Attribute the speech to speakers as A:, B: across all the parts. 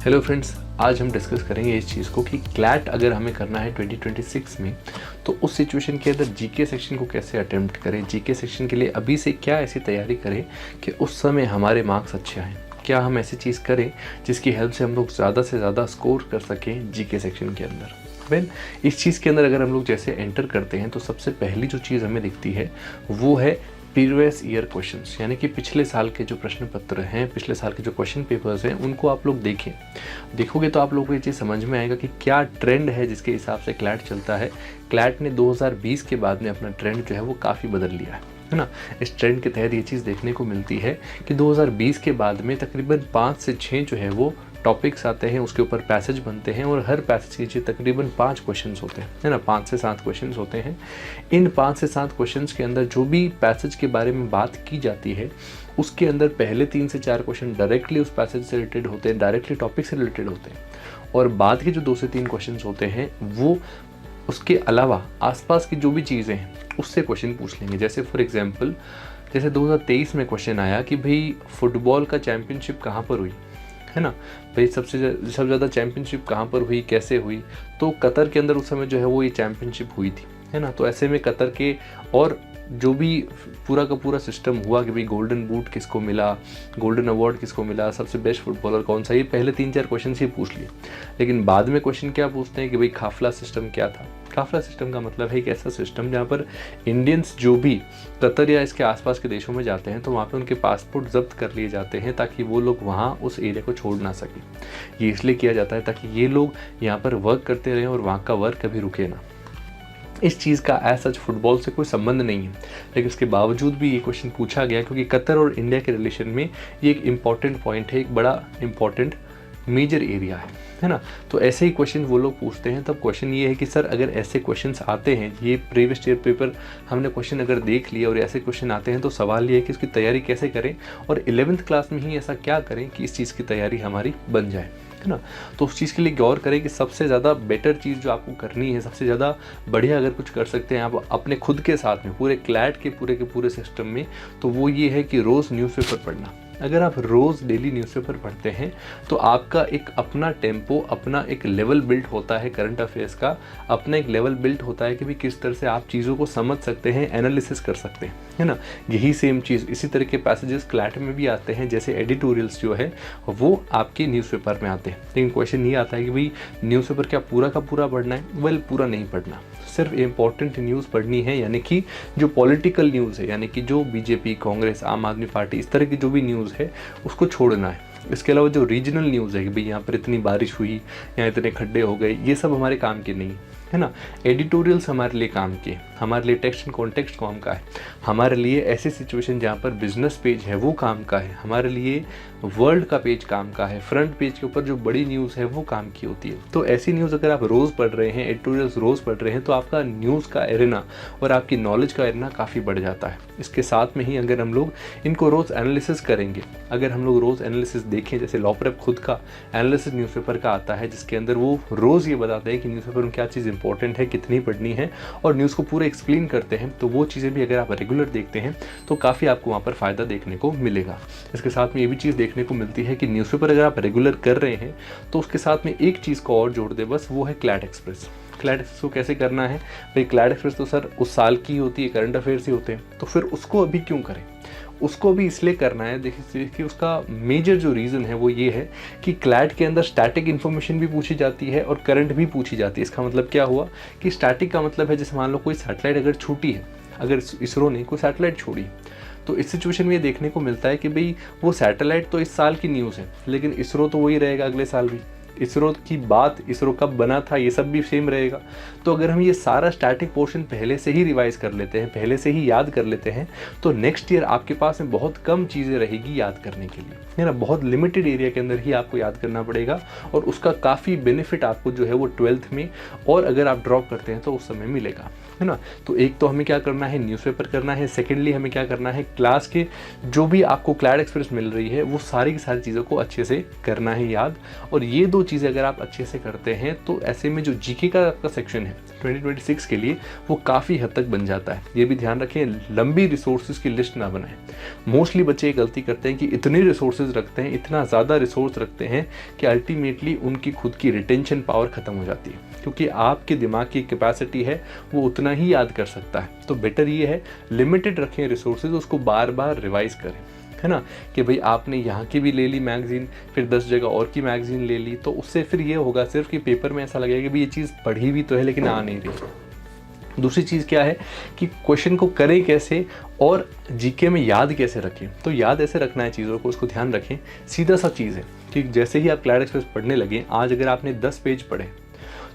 A: Hello friends, आज हम discuss करेंगे इस चीज़ को कि क्लैट अगर हमें करना है 2026 में तो उस सिचुएशन के अंदर जीके सेक्शन को कैसे अटेम्प्ट करें। जीके सेक्शन के लिए अभी से क्या ऐसी तैयारी करें कि उस समय हमारे मार्क्स अच्छे आएँ। क्या हम ऐसी चीज़ करें जिसकी हेल्प से हम लोग ज़्यादा से ज़्यादा स्कोर कर सकें जीके सेक्शन के अंदर। इस चीज़ के अंदर अगर हम लोग जैसे एंटर करते हैं तो सबसे पहली जो चीज़ हमें दिखती है वो है प्रीवियस ईयर क्वेश्चंस, यानी कि पिछले साल के जो प्रश्न पत्र हैं, पिछले साल के जो क्वेश्चन पेपर्स हैं, उनको आप लोग देखोगे तो आप लोगों को ये चीज़ समझ में आएगा कि क्या ट्रेंड है जिसके हिसाब से क्लैट चलता है। क्लैट ने 2020 के बाद में अपना ट्रेंड जो है वो काफ़ी बदल लिया है ना। इस ट्रेंड के तहत ये चीज़ देखने को मिलती है कि 2020 के बाद में तकरीबन 5 से 6 जो है वो टॉपिक्स आते हैं, उसके ऊपर पैसेज बनते हैं और हर पैसेज के तकरीबन 5 क्वेश्चंस होते हैं, है ना। 5 से 7 क्वेश्चंस होते हैं। इन 5 से 7 क्वेश्चंस के अंदर जो भी पैसेज के बारे में बात की जाती है उसके अंदर पहले 3 से 4 क्वेश्चन डायरेक्टली उस पैसेज से रिलेटेड होते हैं, डायरेक्टली टॉपिक से रिलेटेड होते हैं, और बाद के जो 2 से 3 क्वेश्चन होते हैं वो उसके अलावा आसपास की जो भी चीज़ें हैं उससे क्वेश्चन पूछ लेंगे। जैसे फॉर एग्जाम्पल, जैसे 2023 में क्वेश्चन आया कि भाई फुटबॉल का चैम्पियनशिप कहाँ पर हुई, है ना। भाई सबसे ज़्यादा चैम्पियनशिप कहाँ पर हुई, कैसे हुई, तो कतर के अंदर उस समय जो है वो ये चैम्पियनशिप हुई थी, है ना। तो ऐसे में कतर के और जो भी पूरा का पूरा सिस्टम हुआ कि भाई गोल्डन बूट किसको मिला, गोल्डन अवार्ड किसको मिला, सबसे बेस्ट फुटबॉलर कौन सा, ये पहले 3-4 क्वेश्चन ही पूछ लिए। लेकिन बाद में क्वेश्चन क्या पूछते हैं कि भाई काफिला सिस्टम क्या था। काफिला सिस्टम का मतलब है एक ऐसा सिस्टम जहाँ पर इंडियंस जो भी कतर या इसके आसपास के देशों में जाते हैं तो वहाँ पे उनके पासपोर्ट जब्त कर लिए जाते हैं ताकि वो लोग वहाँ उस एरिया को छोड़ ना सकें। ये इसलिए किया जाता है ताकि ये लोग यहाँ पर वर्क करते रहें और वहाँ का वर्क कभी रुके ना। इस चीज़ का एज सच फुटबॉल से कोई संबंध नहीं है, लेकिन उसके बावजूद भी ये क्वेश्चन पूछा गया क्योंकि कतर और इंडिया के रिलेशन में ये एक इम्पॉर्टेंट पॉइंट है, एक बड़ा इम्पॉर्टेंट मेजर एरिया है ना। तो ऐसे ही क्वेश्चन वो लोग पूछते हैं। तब क्वेश्चन ये है कि सर अगर ऐसे क्वेश्चंस आते हैं, ये प्रीवियस ईयर पेपर हमने क्वेश्चन अगर देख लिया और ऐसे क्वेश्चन आते हैं तो सवाल ये है कि उसकी तैयारी कैसे करें और 11th क्लास में ही ऐसा क्या करें कि इस चीज़ की तैयारी हमारी बन जाए, है ना। तो उस चीज़ के लिए गौर करें कि सबसे ज़्यादा बेटर चीज़ जो आपको करनी है, सबसे ज़्यादा बढ़िया अगर कुछ कर सकते हैं आप अपने खुद के साथ में पूरे क्लैट के पूरे सिस्टम में, तो वो ये है कि रोज़ न्यूज़पेपर पढ़ना। अगर आप रोज़ डेली न्यूज़पेपर पढ़ते हैं तो आपका एक अपना टेम्पो, अपना एक लेवल बिल्ड होता है करंट अफेयर्स का, अपना एक लेवल बिल्ड होता है कि भी किस तरह से आप चीज़ों को समझ सकते हैं, एनालिसिस कर सकते हैं, है ना। यही सेम चीज़ इसी तरह के पैसेजेस क्लैट में भी आते हैं, जैसे एडिटोरियल्स जो है वो आपके न्यूज़पेपर में आते हैं। लेकिन क्वेश्चन ये आता है कि भाई न्यूज़पेपर क्या पूरा का पूरा पढ़ना है। वेल, पूरा नहीं पढ़ना, सिर्फ इम्पॉर्टेंट न्यूज़ पढ़नी है, यानी कि जो पॉलिटिकल न्यूज़ है, यानी कि जो बीजेपी, कांग्रेस, आम आदमी पार्टी, इस तरह की जो भी न्यूज़ है उसको छोड़ना है। इसके अलावा जो रीजनल न्यूज़ है कि भाई यहाँ पर इतनी बारिश हुई, यहाँ इतने खड्डे हो गए, ये सब हमारे काम के नहीं, है ना। एडिटोरियल्स हमारे लिए काम के, हमारे लिए टेक्स्ट एंड कॉन्टेक्स्ट काम का है, हमारे लिए ऐसी सिचुएशन जहाँ पर बिजनेस पेज है वो काम का है, हमारे लिए वर्ल्ड का पेज काम का है, फ्रंट पेज के ऊपर जो बड़ी न्यूज़ है वो काम की होती है। तो ऐसी न्यूज़ अगर आप रोज़ पढ़ रहे हैं, एडिटोरियल्स रोज़ पढ़ रहे हैं, तो आपका न्यूज़ का एरिना और आपकी नॉलेज का एरिना काफ़ी बढ़ जाता है। इसके साथ में ही अगर हम लोग इनको रोज़ एनालिसिस करेंगे, अगर हम लोग रोज़ एनालिसिस देखें, जैसे लॉ प्रेप खुद का एनालिसिस न्यूज़पेपर का आता है जिसके अंदर वो रोज़ ये बताते हैं कि न्यूज़पेपर में क्या चीज़ इंपॉर्टेंट है, कितनी पढ़नी है, और न्यूज़ को पूरे एक्सप्लेन करते हैं। तो वो चीज़ें भी अगर आप रेगुलर देखते हैं तो काफ़ी आपको वहाँ पर फ़ायदा देखने को मिलेगा। इसके साथ में ये भी चीज़ देखने को मिलती है कि न्यूज़पेपर अगर आप रेगुलर कर रहे हैं तो उसके साथ में एक चीज़ को और जोड़ दे, बस वो है क्लैट एक्सप्रेस। क्लैट एक्सप्रेस को कैसे करना है भाई? क्लैट एक्सप्रेस तो सर उस साल की होती है, करंट अफेयर्स ही होते हैं, तो फिर उसको अभी क्यों करें? उसको भी इसलिए करना है, देखिए कि उसका मेजर जो रीज़न है वो ये है कि क्लैट के अंदर स्टैटिक इन्फॉर्मेशन भी पूछी जाती है और करंट भी पूछी जाती है। इसका मतलब क्या हुआ कि स्टैटिक का मतलब है जैसे मान लो कोई सैटेलाइट अगर छूटी है, अगर इसरो ने कोई सैटेलाइट छोड़ी, तो इस सिचुएशन में ये देखने को मिलता है कि भाई वो सैटेलाइट तो इस साल की न्यूज़ है, लेकिन इसरो तो वही रहेगा अगले साल भी। इसरो की बात, इसरो कब बना था, ये सब भी सेम रहेगा। तो अगर हम ये सारा स्टैटिक पोर्शन पहले से ही रिवाइज कर लेते हैं, पहले से ही याद कर लेते हैं, तो नेक्स्ट ईयर आपके पास में बहुत कम चीज़ें रहेगी याद करने के लिए, है ना। बहुत लिमिटेड एरिया के अंदर ही आपको याद करना पड़ेगा और उसका काफ़ी बेनिफिट आपको जो है वो 12th में, और अगर आप ड्रॉप करते हैं तो उस समय मिलेगा, है ना। तो एक तो हमें क्या करना है, न्यूज़पेपर करना है। सेकेंडली हमें क्या करना है, क्लास के जो भी आपको क्लैट एक्सप्रेस मिल रही है वो सारी की सारी चीज़ों को अच्छे से करना है याद। और ये दो चीज़ें अगर आप अच्छे से करते हैं तो ऐसे में जो जीके का आपका सेक्शन है, 2026 के लिए वो काफ़ी हद तक बन जाता है। ये भी ध्यान रखें, लंबी रिसोर्सेज की लिस्ट ना बनाएं। मोस्टली बच्चे ये गलती करते हैं कि इतने रिसोर्सेज रखते हैं, इतना ज़्यादा रिसोर्स रखते हैं कि अल्टीमेटली उनकी खुद की रिटेंशन पावर ख़त्म हो जाती है, क्योंकि आपके दिमाग की कैपेसिटी है वो उतना ही याद कर सकता है। तो बेटर ये है लिमिटेड रखें रिसोर्सेज, उसको बार बार रिवाइज करें, है ना, कि भाई आपने यहाँ की भी ले ली मैगज़ीन, फिर 10 जगह और की मैगज़ीन ले ली, तो उससे फिर ये होगा सिर्फ कि पेपर में ऐसा लगेगा कि भाई ये चीज़ पढ़ी भी तो है लेकिन आ नहीं रही। दूसरी चीज़ क्या है कि क्वेश्चन को करें कैसे और जीके में याद कैसे रखें। तो याद ऐसे रखना है चीज़ों को, उसको ध्यान रखें। सीधा सा चीज़ है कि जैसे ही आप क्लैट एक्सप्रेस पढ़ने लगे, आज अगर आपने 10 पेज पढ़े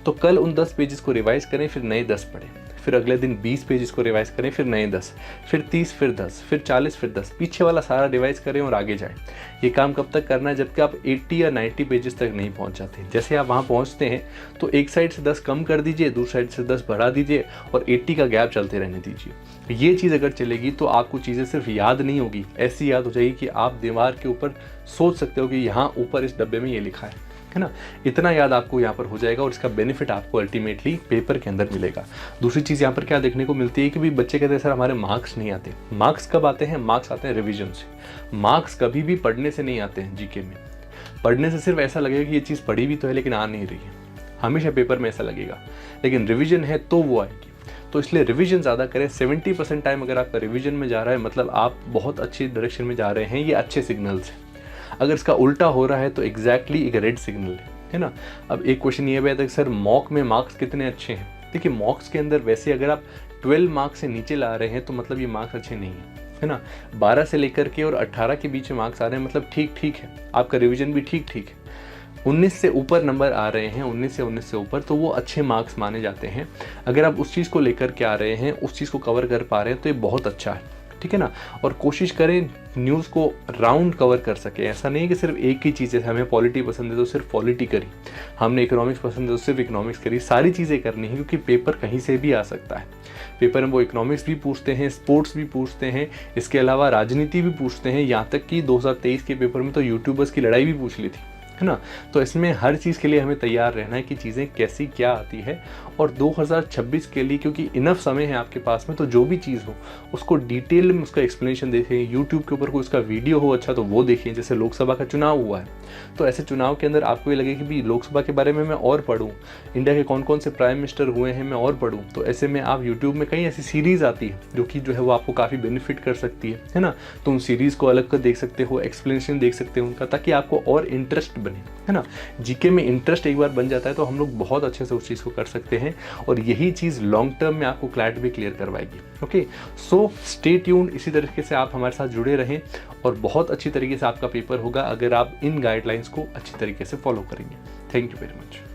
A: तो कल उन 10 पेजेस को रिवाइज करें, फिर नए 10 पढ़ें, फिर अगले दिन 20 पेजेस को रिवाइज करें, फिर नए 10, फिर 30, फिर 10, फिर 40, फिर 10, पीछे वाला सारा रिवाइज करें और आगे जाएं। ये काम कब तक करना है? जबकि आप 80 या 90 पेजेस तक नहीं पहुंच जाते। जैसे आप वहां पहुंचते हैं तो एक साइड से 10 कम कर दीजिए, दूसरी साइड से 10 बढ़ा दीजिए और 80 का गैप चलते रहने दीजिए। ये चीज़ अगर चलेगी तो आपको चीज़ें सिर्फ याद नहीं होगी, ऐसी याद हो जाएगी कि आप दीवार के ऊपर सोच सकते हो कि यहाँ ऊपर इस डब्बे में ये लिखा है ना। इतना याद आपको यहाँ पर हो जाएगा और इसका बेनिफिट आपको अल्टीमेटली पेपर के अंदर मिलेगा। दूसरी चीज़ यहाँ पर क्या देखने को मिलती है कि भी बच्चे कहते हैं सर हमारे मार्क्स नहीं आते। मार्क्स कब आते हैं? मार्क्स आते हैं रिवीजन से। मार्क्स कभी भी पढ़ने से नहीं आते हैं जीके में। पढ़ने से सिर्फ ऐसा लगेगा कि ये चीज़ पढ़ी भी तो है लेकिन आ नहीं रही है, हमेशा पेपर में ऐसा लगेगा, लेकिन रिविजन है तो वो आएगी। तो इसलिए रिवीजन ज़्यादा करें। 70% टाइम अगर आपका रिवीजन में जा रहा है मतलब आप बहुत अच्छी डायरेक्शन में जा रहे हैं, ये अच्छे सिग्नल्स हैं। अगर इसका उल्टा हो रहा है तो एग्जैक्टली एक रेड सिग्नल है ना। अब एक क्वेश्चन ये भी आता है कि सर मॉक में मार्क्स कितने अच्छे हैं? देखिए मॉक्स के अंदर वैसे अगर आप 12 मार्क्स से नीचे ला रहे हैं तो मतलब ये मार्क्स अच्छे नहीं है ना। 12 से लेकर के और 18 के बीच में मार्क्स आ रहे हैं मतलब ठीक ठीक है, आपका रिवीजन भी ठीक ठीक है। 19 से ऊपर नंबर आ रहे हैं, 19 से ऊपर, तो वो अच्छे मार्क्स माने जाते हैं। अगर आप उस चीज़ को लेकर के आ रहे हैं, उस चीज़ को कवर कर पा रहे हैं तो ये बहुत अच्छा है, ठीक है ना। और कोशिश करें न्यूज़ को राउंड कवर कर सके। ऐसा नहीं है कि सिर्फ एक ही चीज़ है, हमें पॉलिटी पसंद है तो सिर्फ पॉलिटी करी, हमने इकोनॉमिक्स पसंद है तो सिर्फ इकोनॉमिक्स करी। सारी चीज़ें करनी है क्योंकि पेपर कहीं से भी आ सकता है। पेपर में वो इकोनॉमिक्स भी पूछते हैं, स्पोर्ट्स भी पूछते हैं, इसके अलावा राजनीति भी पूछते हैं। यहाँ तक कि 2023 के पेपर में तो यूट्यूबर्स की लड़ाई भी पूछ ली थी, है ना। तो इसमें हर चीज़ के लिए हमें तैयार रहना है कि चीज़ें कैसी क्या आती है। और 2026 के लिए क्योंकि इनफ समय है आपके पास में, तो जो भी चीज़ हो उसको डिटेल में उसका एक्सप्लेनेशन देखें। यूट्यूब के ऊपर कोई उसका वीडियो हो अच्छा तो वो देखें। जैसे लोकसभा का चुनाव हुआ है तो ऐसे चुनाव के अंदर आपको ये लगे कि भी लोकसभा के बारे में मैं और पढ़ूँ, इंडिया के कौन कौन से प्राइम मिनिस्टर हुए हैं मैं और पढ़ूँ, तो ऐसे में आप यूट्यूब में कई ऐसी सीरीज़ आती है जो कि जो है वो आपको काफ़ी बेनिफिट कर सकती है ना। तो उन सीरीज़ को अलग कर देख सकते हो, एक्सप्लेनेशन देख सकते हो उनका, ताकि आपको और इंटरेस्ट बने, है ना। जीके में इंटरेस्ट एक बार बन जाता है तो हम लोग बहुत अच्छे से उस चीज़ को कर सकते हैं और यही चीज़ लॉन्ग टर्म में आपको क्लैट भी क्लियर करवाएगी। Okay, so stay tuned. इसी तरीके से आप हमारे साथ जुड़े रहें और बहुत अच्छी तरीके से आपका पेपर होगा अगर आप इन गाइडलाइंस को अच्छी तरीके से फॉलो करेंगे। Thank you very much.